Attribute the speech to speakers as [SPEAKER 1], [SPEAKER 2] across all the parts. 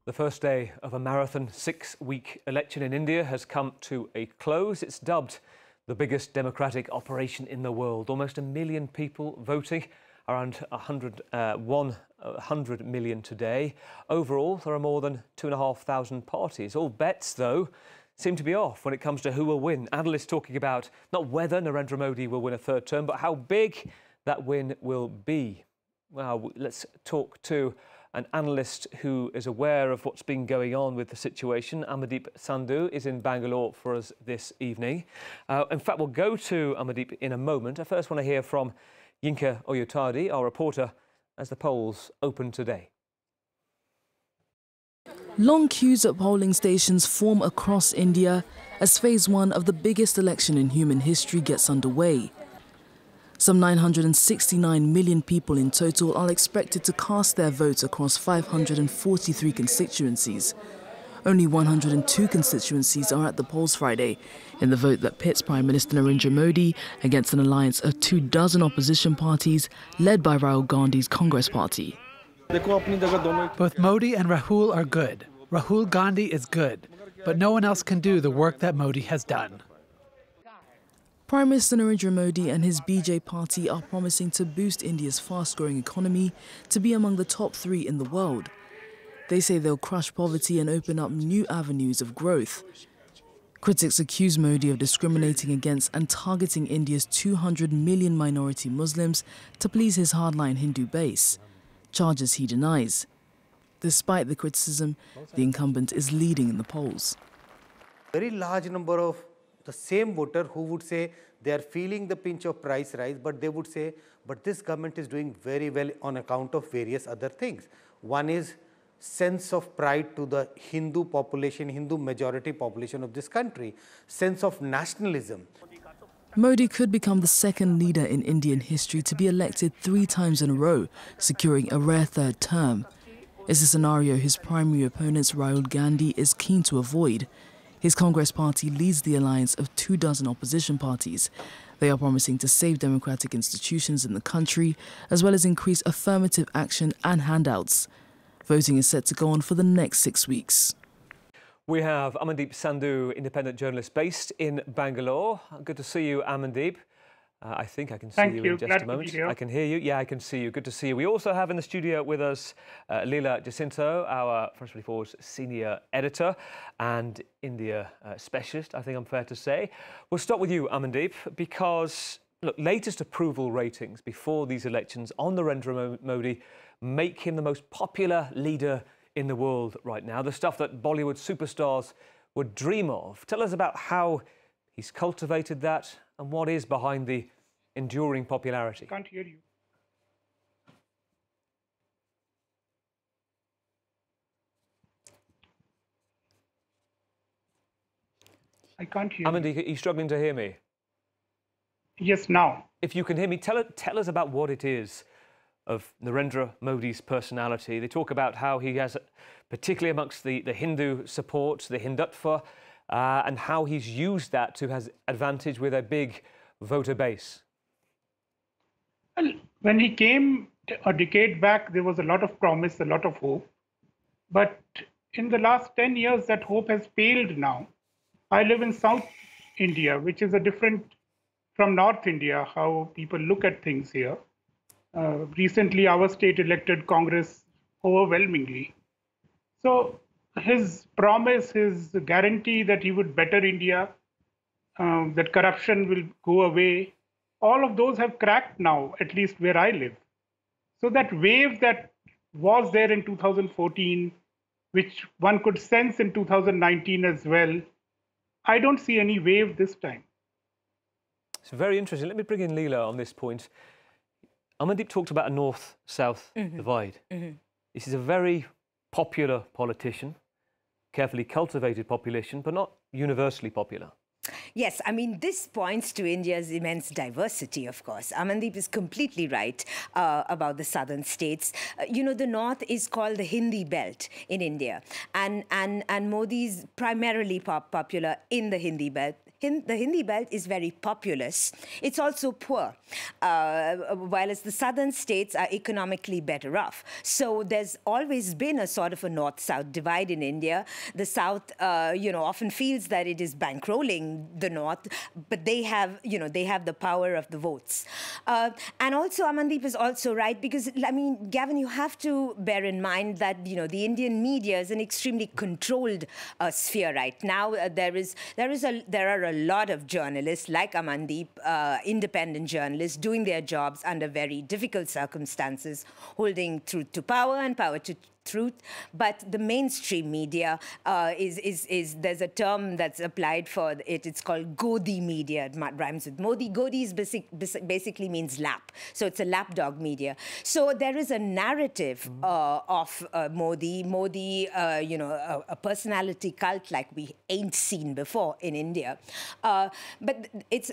[SPEAKER 1] The first day of a marathon 6-week election in India has come to a close. It's dubbed the biggest democratic operation in the world. Almost 1 million people voting, around 100 million today. Overall, there are more than 2,500 parties. All bets, though, seem to be off when it comes to who will win. Analysts talking about not whether Narendra Modi will win a third term, but how big that win will be. Well, let's talk to an analyst who is aware of what's been going on with the situation. Amardeep Sandhu is in Bangalore for us this evening. In fact, we'll go to Amardeep in a moment. I first want to hear from Yinka Oyotade, our reporter, as the polls open today.
[SPEAKER 2] Long queues at polling stations form across India as phase one of the biggest election in human history gets underway. Some 969 million people in total are expected to cast their votes across 543 constituencies. Only 102 constituencies are at the polls Friday in the vote that pits Prime Minister Narendra Modi against an alliance of 24 opposition parties led by Rahul Gandhi's Congress party.
[SPEAKER 3] Both Modi and Rahul are good. Rahul Gandhi is good, but no one else can do the work that Modi has done.
[SPEAKER 2] Prime Minister Narendra Modi and his BJ party are promising to boost India's fast-growing economy to be among the top 3 in the world. They say they'll crush poverty and open up new avenues of growth. Critics accuse Modi of discriminating against and targeting India's 200 million minority Muslims to please his hardline Hindu base, charges he denies. Despite the criticism, the incumbent is leading in the polls.
[SPEAKER 4] Very large number of the same voter who would say they are feeling the pinch of price rise, but they would say, but this government is doing very well on account of various other things. One is sense of pride to the Hindu population, Hindu majority population of this country, sense of nationalism.
[SPEAKER 2] Modi could become the second leader in Indian history to be elected 3 times in a row, securing a rare third term. It's a scenario his primary opponent Rahul Gandhi is keen to avoid. His Congress party leads the alliance of 24 opposition parties. They are promising to save democratic institutions in the country, as well as increase affirmative action and handouts. Voting is set to go on for the next 6 weeks.
[SPEAKER 1] We have Amardeep Sandhu, independent journalist based in Bangalore. Good to see you, Amardeep. I think I can see you in just a moment. I can hear you. Yeah, I can see you. Good to see you. We also have in the studio with us Leela Jacinto, our Front 24's senior editor and India specialist, I think I'm fair to say. We'll start with you, Amardeep, because look, latest approval ratings before these elections on Narendra Modi make him the most popular leader in the world right now, the stuff that Bollywood superstars would dream of. Tell us about how he's cultivated that and what is behind the enduring popularity.
[SPEAKER 5] I can't hear you. I can't hear you.
[SPEAKER 1] Amardeep, are you struggling to hear me?
[SPEAKER 5] Yes, now.
[SPEAKER 1] If you can hear me, tell us about what it is of Narendra Modi's personality. They talk about how he has, particularly amongst the Hindu support, the Hindutva, and how he's used that to his advantage with a big voter base.
[SPEAKER 5] Well, when he came a decade back, there was a lot of promise, a lot of hope. But in the last 10 years, that hope has paled now. I live in South India, which is a different from North India, how people look at things here. Recently, our state elected Congress overwhelmingly. So his promise, his guarantee that he would better India, that corruption will go away, all of those have cracked now, at least where I live. So that wave that was there in 2014, which one could sense in 2019 as well, I don't see any wave this time.
[SPEAKER 1] It's very interesting. Let me bring in Leela on this point. Amardeep talked about a north-south divide. This is a very popular politician, carefully cultivated population, but not universally popular.
[SPEAKER 6] Yes, I mean, this points to India's immense diversity, of course. Amardeep is completely right about the southern states. You know, the north is called the Hindi belt in India, and Modi's primarily popular in the Hindi belt. the Hindi belt is very populous. It's also poor, whereas the southern states are economically better off. So there's always been a sort of a north-south divide in India. The south, often feels that it is bankrolling the north, but they have the power of the votes. And also, Amandeep is also right, because, I mean, Gavin, you have to bear in mind that, the Indian media is an extremely controlled sphere right now. There are a lot of journalists like Amandeep, independent journalists, doing their jobs under very difficult circumstances, holding truth to power and power to truth. But the mainstream media there's a term that's applied for it. It's called Godi media. It rhymes with Modi. Godi is basically means lap. So it's a lapdog media. So there is a narrative of Modi, a personality cult like we ain't seen before in India. But it's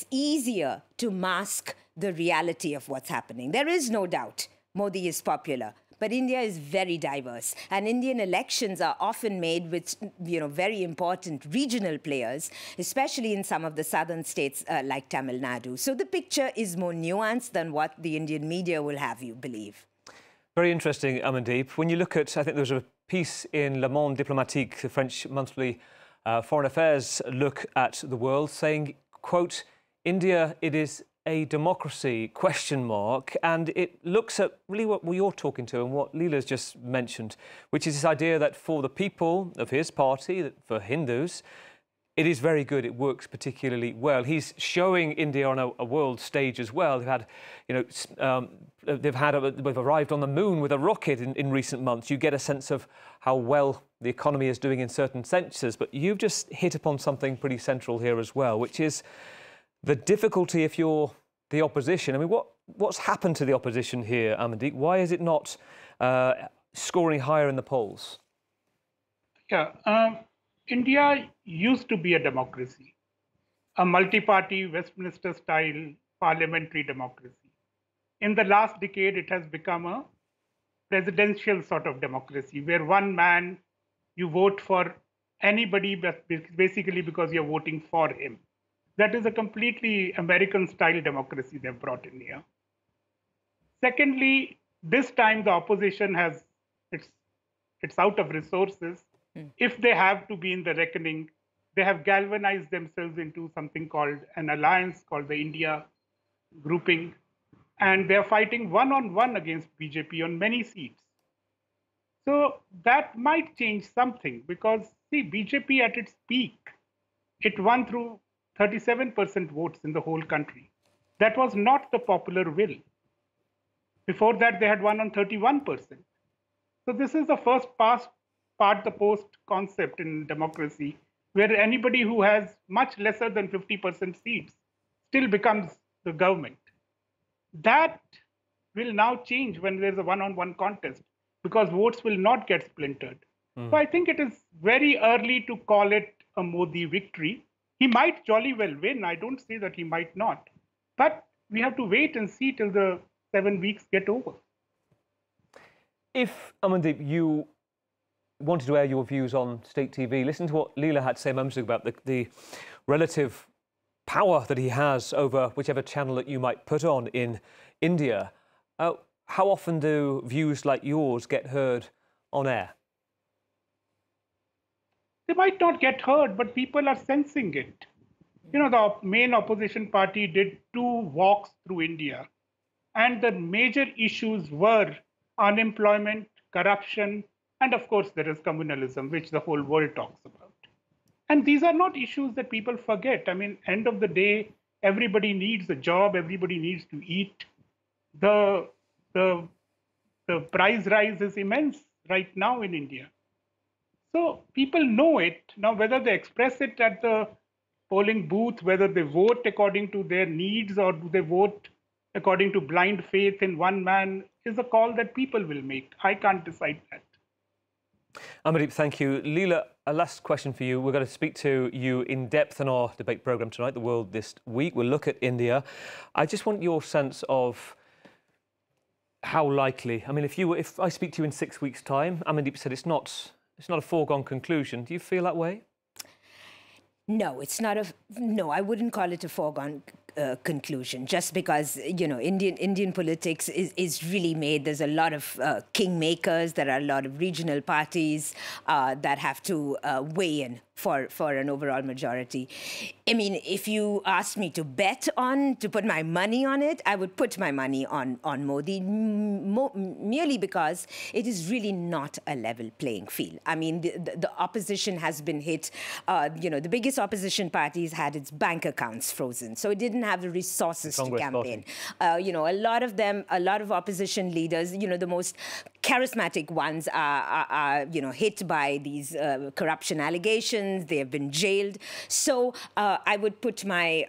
[SPEAKER 6] easier to mask the reality of what's happening. There is no doubt Modi is popular, but India is very diverse, and Indian elections are often made with, very important regional players, especially in some of the southern states like Tamil Nadu. So the picture is more nuanced than what the Indian media will have you believe.
[SPEAKER 1] Very interesting, Amandeep. When you look at, I think there was a piece in Le Monde Diplomatique, the French monthly foreign affairs look at the world, saying, quote, India, it is a democracy, ? And it looks at really what you're talking to and what Leela's just mentioned, which is this idea that for the people of his party, that for Hindus, it is very good. It works particularly well. He's showing India on a world stage as well. They've arrived on the moon with a rocket in recent months. You get a sense of how well the economy is doing in certain senses. But you've just hit upon something pretty central here as well, which is the difficulty if you're the opposition. I mean, what's happened to the opposition here, Amandeep? Why is it not scoring higher in the polls?
[SPEAKER 5] Yeah, India used to be a democracy, a multi-party Westminster-style parliamentary democracy. In the last decade, it has become a presidential sort of democracy, where one man, you vote for anybody basically because you're voting for him. That is a completely American-style democracy they've brought in here. Secondly, this time the opposition it's out of resources. If they have to be in the reckoning, they have galvanized themselves into something called an alliance called the India grouping, and they're fighting one-on-one against BJP on many seats. So that might change something, because see, BJP at its peak, it won through 37% votes in the whole country. That was not the popular will. Before that, they had won on 31%. So this is the first past the post concept in democracy, where anybody who has much lesser than 50% seats still becomes the government. That will now change when there's a one-on-one contest, because votes will not get splintered. So I think it is very early to call it a Modi victory. He might jolly well win. I don't say that he might not. But we have to wait and see till the 7 weeks get over.
[SPEAKER 1] If, Amandeep, you wanted to air your views on state TV, listen to what Leela had to say moments ago about the relative power that he has over whichever channel that you might put on in India. How often do views like yours get heard on air?
[SPEAKER 5] They might not get heard, but people are sensing it. The main opposition party did 2 walks through India, and the major issues were unemployment, corruption, and of course there is communalism, which the whole world talks about. And these are not issues that people forget. I mean, end of the day, everybody needs a job, everybody needs to eat. The price rise is immense right now in India. So people know it. Now, whether they express it at the polling booth, whether they vote according to their needs or do they vote according to blind faith in one man, is a call that people will make. I can't decide that.
[SPEAKER 1] Amandeep, thank you. Leela, a last question for you. We're going to speak to you in depth in our debate programme tonight, The World This Week. We'll look at India. I just want your sense of how likely. I mean, if I speak to you in 6 weeks' time, Amandeep said it's not a foregone conclusion. Do you feel that way?
[SPEAKER 6] No, it's not no, I wouldn't call it a foregone conclusion, just because, you know, Indian politics is really made. There's a lot of kingmakers. There are a lot of regional parties that have to weigh in for an overall majority. I mean, if you asked me to put my money on it, I would put my money on Modi, merely because it is really not a level playing field. I mean, the opposition has been hit. You know, the biggest opposition parties had its bank accounts frozen, so it didn't have the resources to campaign. You know, a lot of opposition leaders, you know, the most charismatic ones are you know, hit by these corruption allegations. They have been jailed. So I would put my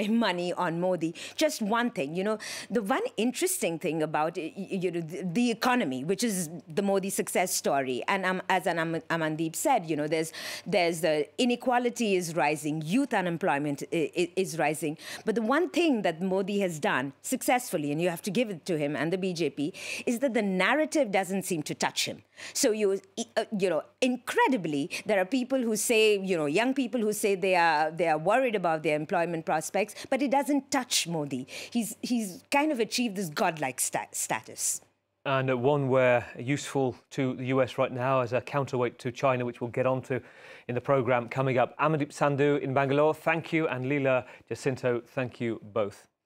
[SPEAKER 6] money on Modi. Just one thing, you know, the one interesting thing about, you know, the economy, which is the Modi success story, and as Amandeep said, you know, there's the inequality is rising, youth unemployment is rising. But the one thing that Modi has done successfully, and you have to give it to him and the BJP, is that the narrative doesn't seem to touch him. So you know, incredibly, there are people who say, you know, young people who say they are worried about their employment prospects, but it doesn't touch Modi. He's kind of achieved this godlike status.
[SPEAKER 1] And one where useful to the US right now as a counterweight to China, which we'll get onto in the programme coming up. Amandeep Sandhu in Bangalore, thank you. And Leela Jacinto, thank you both.